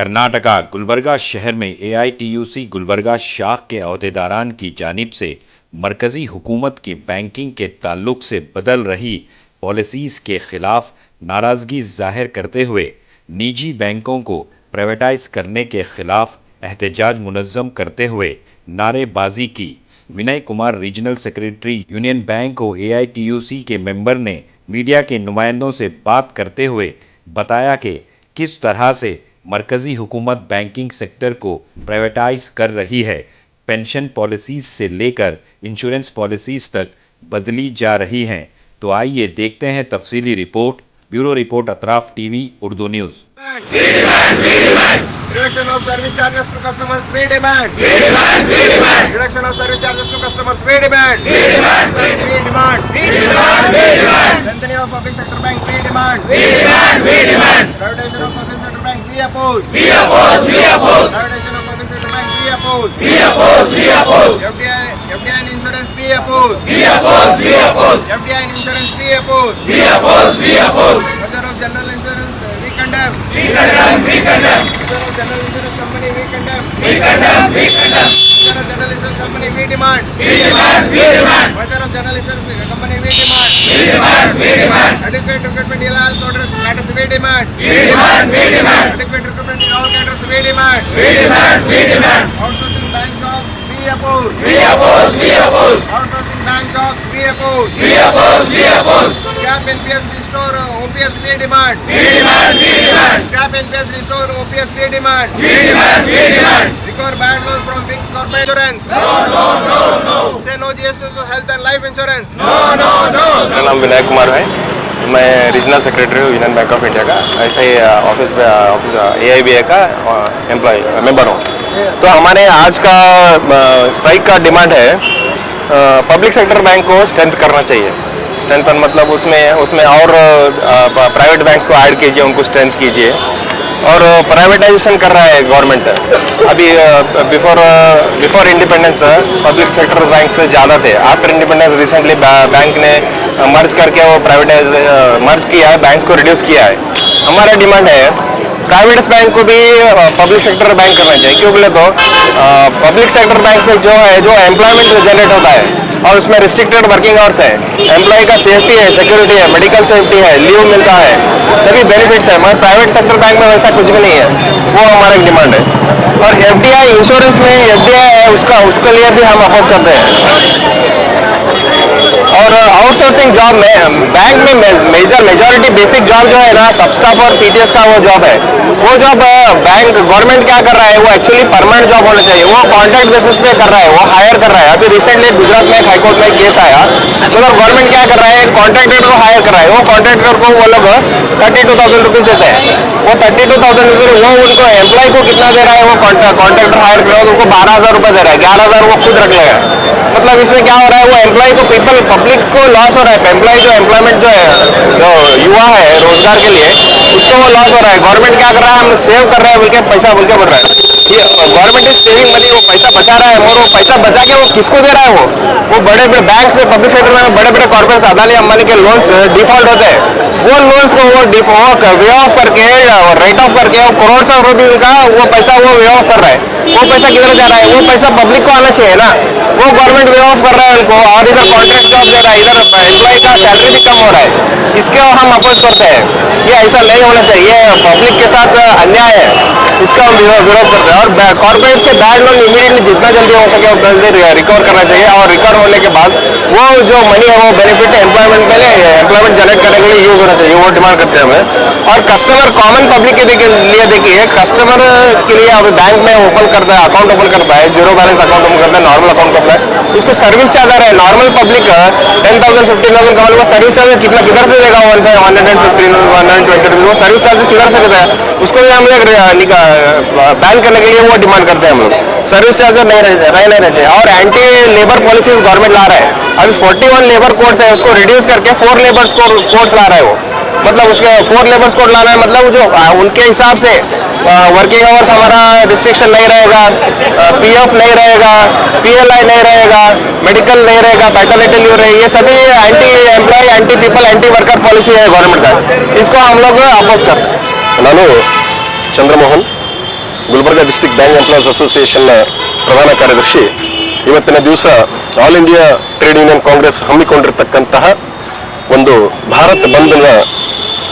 कर्नाटका गुलबर्गा शहर में एआईटीयूसी गुलबर्गा शाख के अहदेदारान की जानिब से मरकज़ी हुकूमत की बैंकिंग के ताल्लुक से बदल रही पॉलिसीज़ के ख़िलाफ़ नाराज़गी ज़ाहिर करते हुए निजी बैंकों को प्राइवेटाइज़ करने के ख़िलाफ़ एहतजाज मुनज़्ज़म करते हुए नारेबाजी की। Vinay Kumar regional secretary Union Bank और एआईटीयूसी के मेंबर ने मीडिया के नुमाइंदों से बात करते हुए बताया कि किस तरह से मरकज़ी हुकूमत बैंकिंग सेक्टर को प्राइवेटाइज कर रही है। पेंशन पॉलिसीज़ से लेकर इंश्योरेंस पॉलिसीज़ तक बदली जा रही हैं। तो आइए देखते हैं तफसीली report. Bureau report Atraf TV Urdu news. Reduction of service charges to customers, we demand. Reduction of service charges to customers, we demand. Strengthening of public sector bank, we demand. Privatization of public sector bank, we oppose. Privatization of public sector bank, we oppose. FDI and insurance, we oppose. FDI and insurance, we oppose. Merger of general insurance, we condemn. Merger of general insurance company, we condemn. Merger of general insurance company, we demand. Merger of general insurance company, we demand. Adequate recruitment in all cadres, we demand. Adequate recruitment in all cadres, we demand. Outsourcing bank jobs, we oppose. Outsourcing bank jobs, we oppose. Scrap NPS, restore OPS, we demand. Scrap NPS, restore OPS, we demand. Recover bad loans from big corporate insurance. No. Say no GST to health and life insurance. मेरा नाम विनय कुमार है। मैं regional secretary हूँ union bank of India का। ऐसे ही office AIBA का employ member हूँ। तो हमारे आज का स्ट्राइक का डिमांड है पब्लिक सेक्टर बैंक को स्ट्रेंथ करना चाहिए। स्ट्रेंथ मतलब उसमें और प्राइवेट बैंक्स को ऐड कीजिए, उनको स्ट्रेंथ कीजिए। और प्राइवेटाइजेशन कर रहा है गवर्नमेंट। अभी before independence public sector bank से ज़्यादा थे। आफ्टर इंडिपेंडेंस रिसेंटली बैंक ने मर्ज करके वो मर्ज किया है, बैंक्स को रिड्यूस किया है। हमारा डिमांड है प्राइवेट बैंक को भी पब्लिक सेक्टर बैंक करना चाहिए। क्यों बोले तो पब्लिक सेक्टर बैंक में जो एम्प्लॉयमेंट जनरेट होता है और उसमें रिस्ट्रिक्टेड वर्किंग आवर्स है, एम्प्लॉय का सेफ्टी है, सिक्योरिटी है, मेडिकल सेफ्टी है, लीव मिलता है, सभी बेनिफिट्स है। मगर प्राइवेट सेक्टर बैंक में वैसा कुछ भी नहीं है। वो हमारा डिमांड है। और FDI इंश्योरेंस में FDI है, उसके लिए भी हम अपोज करते हैं। और आउटसोर्सिंग जॉब में बैंक में मेजॉरिटी बेसिक जॉब जो है ना, सब स्टाफ और PTS का वो जॉब है। वो जॉब बैंक गवर्नमेंट क्या कर रहा है, वो एक्चुअली परमानेंट जॉब होना चाहिए। वो कॉन्ट्रैक्ट बेसिस पे कर रहा है, वो हायर कर रहा है। अभी रिसेंटली गुजरात में हाईकोर्ट में केस आया, मगर गवर्नमेंट क्या कर रहा है, कॉन्ट्रैक्टर को हायर कर रहा है। वो कॉन्ट्रैक्टर को वो लोग 32,000 रुपीज़ देते हैं। वो 32,000 रुपीज़ वो उनको एम्प्लॉय को कितना दे रहा है, वो कॉन्ट्रैक्टर हायर कर रहा है तो उनको 12,000 रुपये दे रहा है। 11,000 वो खुद रख लेगा। मतलब इसमें क्या हो रहा है, वो एम्प्लॉय को पब्लिक को लॉस हो रहा है। एम्प्लॉय जो एम्प्लॉयमेंट जो युवा है रोजगार के लिए, उसको वो लॉस हो रहा है। गवर्नमेंट क्या कर रहा है, हम सेव कर रहे हैं बोल के पैसा बोल के बढ़ रहा है। ये गवर्नमेंट इज सेविंग मनी, वो पैसा बचा रहा है। और वो पैसा बचा के वो किसको दे रहा है, वो बड़े बड़े बैंक्स में, पब्लिक सेक्टर में बड़े बड़े कॉर्पोरेट्स, अदानी अंबानी के लोन्स डिफॉल्ट होते हैं। वो लोन्स को वो वे ऑफ करके, राइट ऑफ करके, करोड़ सौ रुपये का वो पैसा वो वे ऑफ कर रहा है। वो पैसा किधर जा रहा है, वो पैसा पब्लिक को आना चाहिए ना। वो गवर्नमेंट वे ऑफ कर रहा है उनको, और इधर कॉन्ट्रैक्ट जॉब दे रहा है, इधर एम्प्लॉय का सैलरी भी कम हो रहा है। इसके हम अपोज करते हैं। ये ऐसा नहीं होना चाहिए, पब्लिक के साथ अन्याय है, इसका हम विरोध करते हैं। और कॉर्पोरेट्स के बैड लोन इमीडिएटली जितना जल्दी हो सके उतना जल्दी रिकवर करना चाहिए। और रिकवर होने के बाद वो जो मनी है वो बेनिफिट एम्प्लॉयमेंट के लिए, एम्प्लॉयमेंट जनरेट करने के लिए यूज होना चाहिए। वो डिमांड करते हैं हमें। और कस्टमर कॉमन पब्लिक के लिए देखिए, कस्टमर के लिए अब बैंक में ओपन करता है, अकाउंट ओपन करता है, जीरो बैलेंस अकाउंट ओपन करता है, नॉर्मल अकाउंट करता है, उसको सर्विस चार्ज आ रहा है। नॉर्मल पब्लिक 10,000 15,000 कमाल, वो सर्विस चार्ज किधर से देगा, 115 120 रुपीज वो सर्विस चार्ज किधर से देता है। उसको भी हम लोग बैन करने के लिए वो डिमांड करते हैं हम लोग। सर्विस चार्ज नहीं रहना चाहिए। और एंटी लेबर पॉलिसीज गवर्नमेंट ला रहा है। अभी 41 लेबर कोड्स है, उसको रिड्यूस करके 4 लेबर कोड्स ला रहा है वो। मतलब उसके 4 लेबर कोड लाना है, मतलब जो उनके हिसाब से वर्किंग आवर्स हमारा रिस्ट्रिक्शन नहीं रहेगा, PF नहीं रहेगा, PLI नहीं रहेगा, मेडिकल नहीं रहेगा, पैटर्निटी लीव रहेगी। ये सभी anti employ, anti people, anti worker policy है गवर्नमेंट का। इसको हम लोग अपोज करते हैं। ನಾನು Chandramohan Gulbarga district bank employees ಅಸೋಸಿಯೇಷನ್ನ ಪ್ರಧಾನ ಕಾರ್ಯದರ್ಶಿ. ಇವತ್ತಿನ ದಿವಸ All India Trade Union Congress ಹಮ್ಮಿಕೊಂಡಿರ್ತಕ್ಕಂತಹ ಒಂದು ಭಾರತ್ ಬಂದ್ನ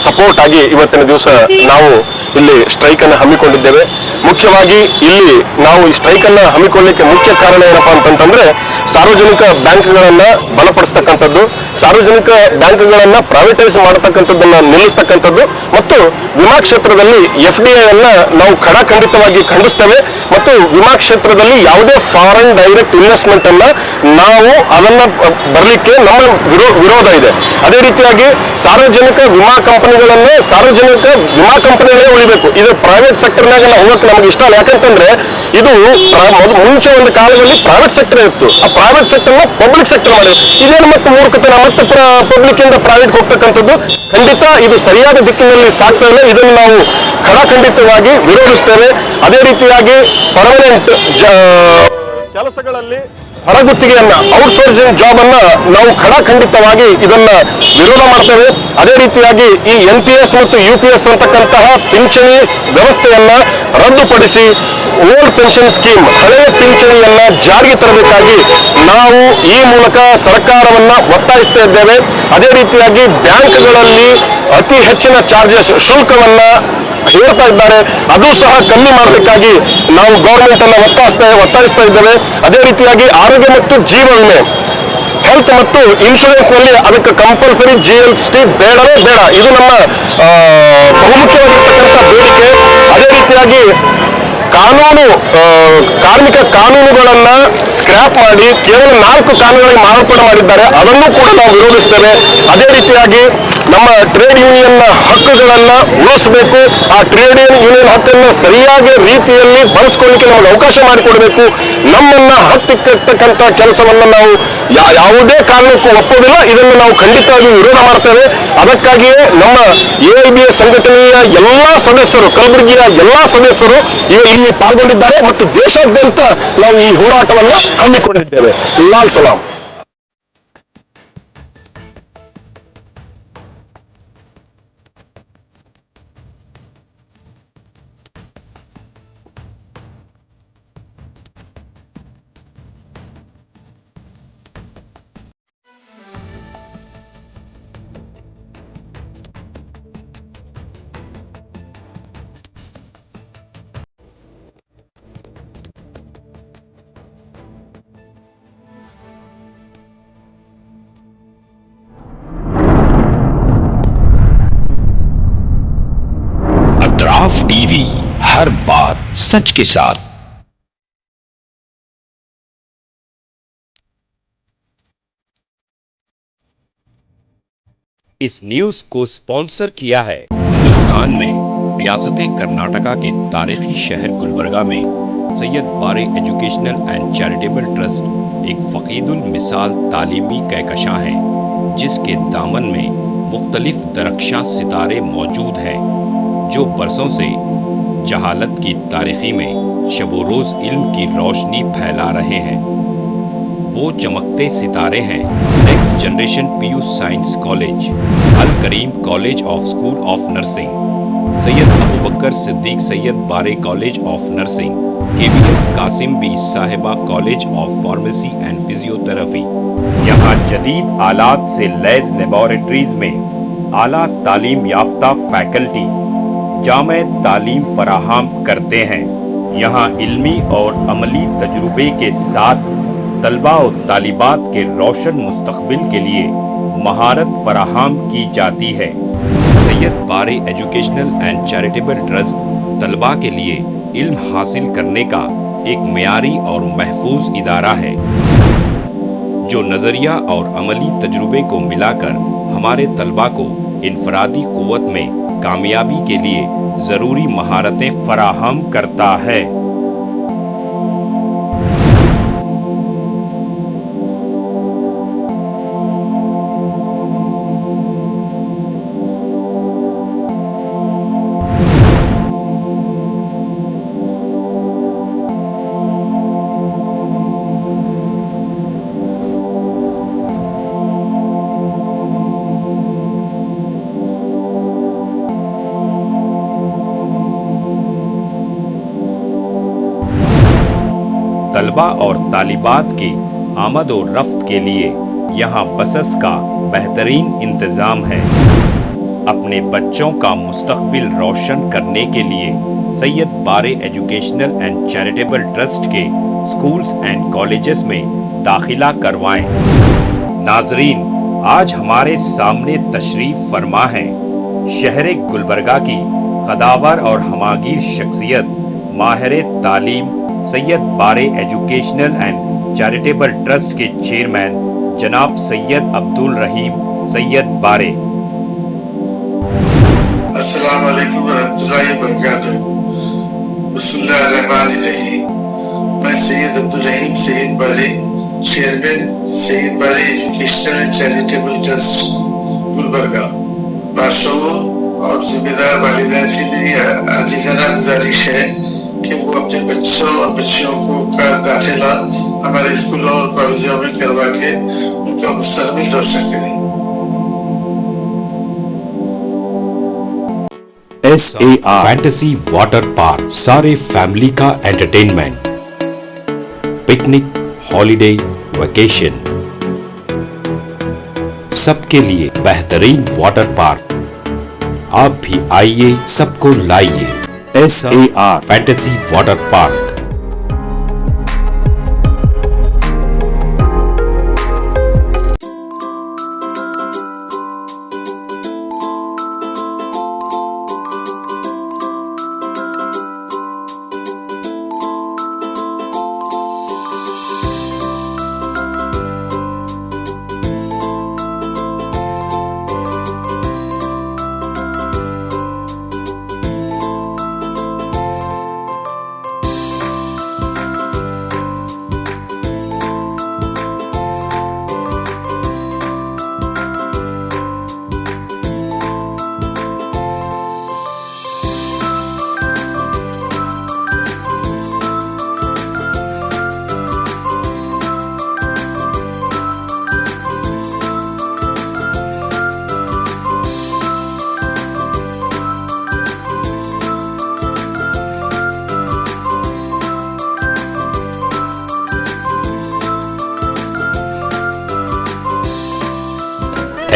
ಸಪೋರ್ಟ್ ಆಗಿ ಇವತ್ತಿನ ದಿವಸ ನಾವು ಇಲ್ಲಿ ಸ್ಟ್ರೈಕ್ ಅನ್ನು ಹಮ್ಮಿಕೊಂಡಿದ್ದೇವೆ. ಮುಖ್ಯವಾಗಿ ಇಲ್ಲಿ ನಾವು ಈ ಸ್ಟ್ರೈಕ್ ಅನ್ನು ಹಮ್ಮಿಕೊಳ್ಳಲಿಕ್ಕೆ ಮುಖ್ಯ ಕಾರಣ ಏನಪ್ಪಾ ಅಂತಂತಂದ್ರೆ ಸಾರ್ವಜನಿಕ ಬ್ಯಾಂಕ್ಗಳನ್ನ ಬಲಪಡಿಸ್ತಕ್ಕಂಥದ್ದು, ಸಾರ್ವಜನಿಕ ಬ್ಯಾಂಕ್ಗಳನ್ನ ಪ್ರೈವೇಟೈಸ್ ಮಾಡತಕ್ಕಂಥದ್ದನ್ನ ನಿಲ್ಲಿಸ್ತಕ್ಕಂಥದ್ದು ಮತ್ತು ವಿಮಾ ಕ್ಷೇತ್ರದಲ್ಲಿ FDI ಅನ್ನ ನಾವು ಖಡಾಖಂಡಿತವಾಗಿ ಖಂಡಿಸ್ತೇವೆ ಮತ್ತು ವಿಮಾ ಕ್ಷೇತ್ರದಲ್ಲಿ ಯಾವುದೇ ಫಾರಿನ್ ಡೈರೆಕ್ಟ್ ಇನ್ವೆಸ್ಟ್ಮೆಂಟ್ ಅನ್ನ ನಾವು ಅದನ್ನ ಬರಲಿಕ್ಕೆ ನಮ್ಮ ವಿರೋಧ ಇದೆ. ಅದೇ ರೀತಿಯಾಗಿ ಸಾರ್ವಜನಿಕ ವಿಮಾ ಕಂಪನಿಗಳನ್ನ ಸಾರ್ವಜನಿಕ ವಿಮಾ ಕಂಪನಿಗಳೇ ಉಳಿಬೇಕು. ಇದು ಪ್ರೈವೇಟ್ ಸೆಕ್ಟರ್ನಾಗ ನಾವು ಹೋಗಕ್ಕೆ ನಮ್ಗೆ ಇಷ್ಟ ಇಲ್ಲ. ಯಾಕಂತಂದ್ರೆ ಇದು ಮುಂಚೆ ಒಂದು ಕಾಲದಲ್ಲಿ ಪ್ರೈವೇಟ್ ಸೆಕ್ಟರ್ ಇತ್ತು, ಆ ಪ್ರೈವೇಟ್ ಸೆಕ್ಟರ್ನ ಪಬ್ಲಿಕ್ ಸೆಕ್ಟರ್ ಮಾಡಿದ್ರು. ಇದೇನು ಮತ್ತೆ ಮೂರ್ಖತನ, ಮತ್ತೆ ಪಬ್ಲಿಕ್ ಇಂದ ಪ್ರೈವೇಟ್ ಹೋಗ್ತಕ್ಕಂಥದ್ದು ಖಂಡಿತ ಇದು ಸರಿಯಾದ ದಿಕ್ಕಿನಲ್ಲಿ ಸಾಗ್ತಾ ಇಲ್ಲ. ಇದನ್ನು ನಾವು ಖಡಾಖಂಡಿತವಾಗಿ ವಿರೋಧಿಸ್ತೇವೆ. ಅದೇ ರೀತಿಯಾಗಿ ಪರ್ಮನೆಂಟ್ ಕೆಲಸಗಳಲ್ಲಿ ಹೊರಗುತ್ತಿಗೆಯನ್ನ ಔಟ್ಸೋರ್ಸಿಂಗ್ ಜಾಬ್ ಅನ್ನ ನಾವು ಖಡಾಖಂಡಿತವಾಗಿ ಇದನ್ನ ವಿರೋಧ ಮಾಡ್ತೇವೆ. ಅದೇ ರೀತಿಯಾಗಿ ಈ NPS ಮತ್ತು UPS ಅಂತಕ್ಕಂತಹ ಪಿಂಚಣಿ ವ್ಯವಸ್ಥೆಯನ್ನ ರದ್ದುಪಡಿಸಿ ಓಲ್ಡ್ ಪೆನ್ಷನ್ ಸ್ಕೀಮ್, ಹಳೆಯ ಪಿಂಚಣಿಯನ್ನ ಜಾರಿಗೆ ತರಬೇಕಾಗಿ ನಾವು ಈ ಮೂಲಕ ಸರ್ಕಾರವನ್ನ ಒತ್ತಾಯಿಸ್ತಾ ಇದ್ದೇವೆ. ಅದೇ ರೀತಿಯಾಗಿ ಬ್ಯಾಂಕ್ಗಳಲ್ಲಿ ಅತಿ ಹೆಚ್ಚಿನ ಚಾರ್ಜಸ್ ಶುಲ್ಕವನ್ನ ಹೇರ್ತಾ ಇದ್ದಾರೆ, ಅದು ಸಹ ಕಮ್ಮಿ ಮಾಡಬೇಕಾಗಿ ನಾವು ಗೌರ್ಮೆಂಟ್ ಅನ್ನ ಒತ್ತಾಯಿಸ್ತಾ ಇದ್ದೇವೆ. ಅದೇ ರೀತಿಯಾಗಿ ಆರೋಗ್ಯ ಮತ್ತು ಜೀವ ವಿಮೆ, ಹೆಲ್ತ್ ಮತ್ತು ಇನ್ಶೂರೆನ್ಸ್ ನಲ್ಲಿ ಅದಕ್ಕೆ ಕಂಪಲ್ಸರಿ GST ಬೇಡವೇ ಬೇಡ. ಇದು ನಮ್ಮ ಬಹುಮುಖ್ಯವಾಗಿರ್ತಕ್ಕಂಥ ಬೇಡಿಕೆ. ಅದೇ ರೀತಿಯಾಗಿ ಕಾರ್ಮಿಕ ಕಾನೂನುಗಳನ್ನ ಸ್ಕ್ರಾಪ್ ಮಾಡಿ ಕೇವಲ 4 ಕಾನೂನುಗಳಿಗೆ ಮಾರ್ಪಾಡು ಮಾಡಿದ್ದಾರೆ, ಅದನ್ನು ಕೂಡ ನಾವು ವಿರೋಧಿಸ್ತೇವೆ. ಅದೇ ರೀತಿಯಾಗಿ ನಮ್ಮ ಟ್ರೇಡ್ ಯೂನಿಯನ್ ಹಕ್ಕುಗಳನ್ನ ಉಳಿಸಬೇಕು. ಆ ಟ್ರೇಡ್ ಯೂನಿಯನ್ ಹಕ್ಕನ್ನು ಸರಿಯಾಗಿ ರೀತಿಯಲ್ಲಿ ಬಳಸ್ಕೊಳ್ಳಿಕ್ಕೆ ನಮಗೆ ಅವಕಾಶ ಮಾಡಿಕೊಡಬೇಕು. ನಮ್ಮನ್ನ ಹತ್ತಿಕ್ಕತಕ್ಕಂಥ ಕೆಲಸವನ್ನ ನಾವು ಯಾವುದೇ ಕಾರಣಕ್ಕೂ ಒಪ್ಪೋದಿಲ್ಲ. ಇದನ್ನು ನಾವು ಖಂಡಿತವಾಗಿ ವಿರೋಧ ಮಾಡ್ತೇವೆ. ಅದಕ್ಕಾಗಿಯೇ ನಮ್ಮ AIBA ಸಂಘಟನೆಯ ಎಲ್ಲಾ ಸದಸ್ಯರು, ಕಲಬುರಗಿಯ ಎಲ್ಲಾ ಸದಸ್ಯರು ಇಲ್ಲಿ ಪಾಲ್ಗೊಂಡಿದ್ದಾರೆ ಮತ್ತು ದೇಶಾದ್ಯಂತ ನಾವು ಈ ಹೋರಾಟವನ್ನ ಹಮ್ಮಿಕೊಂಡಿದ್ದೇವೆ. ಲಾಲ್ ಸಲಾಂ. अतराफ टीवी, हर बात सच के साथ। इस न्यूज को स्पॉन्सर किया है हिंदुस्तान में रियासत कर्नाटका के तारीखी शहर गुलबर्गा में Syed Bare Educational and Charitable trust एक फ़कीदुल मिसाल तालीमी कहकशां है, जिसके दामन में मुख्तलिफ दरख्शां सितारे मौजूद हैं जो बरसों से जहालत की तारीखी में शबो रोज़ इल्म की रोशनी फैला रहे हैं। वो चमकते सितारे हैं Next Generation PU Science College, Al Kareem College of School of Nursing, Syed Abu Bakar Siddiq Syed Bare College of Nursing, KBS Kasim Bi Sahiba College of Pharmacy and Physiotherapy. यहाँ जदीद आलात से लैस लेबोरेटरीज में आला तालीम याफ्ता फैकल्टी जामे तालीम फराहम करते हैं। यहाँ इल्मी और अमली तजुर्बे के साथ तलबा और तालिबात के रोशन मुस्तकबिल के लिए महारत फराहम की जाती है। Syed Bare Educational and Charitable trust तलबा के लिए इल्म हासिल करने का एक मियारी और महफूज इदारा है, जो नज़रिया और अमली तजुर्बे को मिलाकर हमारे तलबा को इनफरादी क़ुव्वत में कामयाबी के लिए ज़रूरी महारतें फराहम करता है। तलबा और तालिबात की आमद और रफ्त के लिए यहाँ बसेस का बेहतरीन इंतज़ाम है। अपने बच्चों का मुस्तकबिल रोशन करने के लिए Syed Bare Educational and Charitable trust के स्कूल्स एंड कॉलेजेस में दाखिला करवाएं। नाजरीन, आज हमारे सामने तशरीफ फरमा है शहर गुलबर्गा की कदावर और हमागीर शख्सियत माहिर तालीम Syed Bare Educational and Charitable trust के चेयरमैन जनाब सैयद अब्दुल रहीम सैयद बारे। अस्सलाम वालेकुम वरहमतुल्लाहि वबरकातुहू। बिस्मिल्लाहिर्रहमानिर्रहीम। मैं सैयद अब्दुल रहीम सैयद बारे, chairman Syed Bare Educational and Charitable Trust Gulbarga, बादशाहों और जिम्मेदार वालिदैन से मेरी आजीजाना गुजारिश है कि वो अपने बच्चों और बच्चियों को का दाखिला हमारे स्कूलों और कॉलेजों में करवा के उनका मुस्तकबिल रोशन करें। SAR फैंटेसी वाटर पार्क, सारे फैमिली का एंटरटेनमेंट, पिकनिक, हॉलिडे, वेकेशन, सबके लिए बेहतरीन वाटर पार्क। आप भी आइए, सबको लाइए। SAR fantasy water park.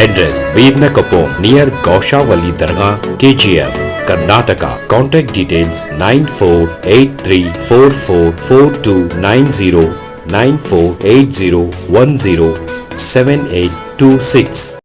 Address: Veernakapom near Gaushavali Dargah, KGF, Karnataka. Contact details: 9483444290 9480107826.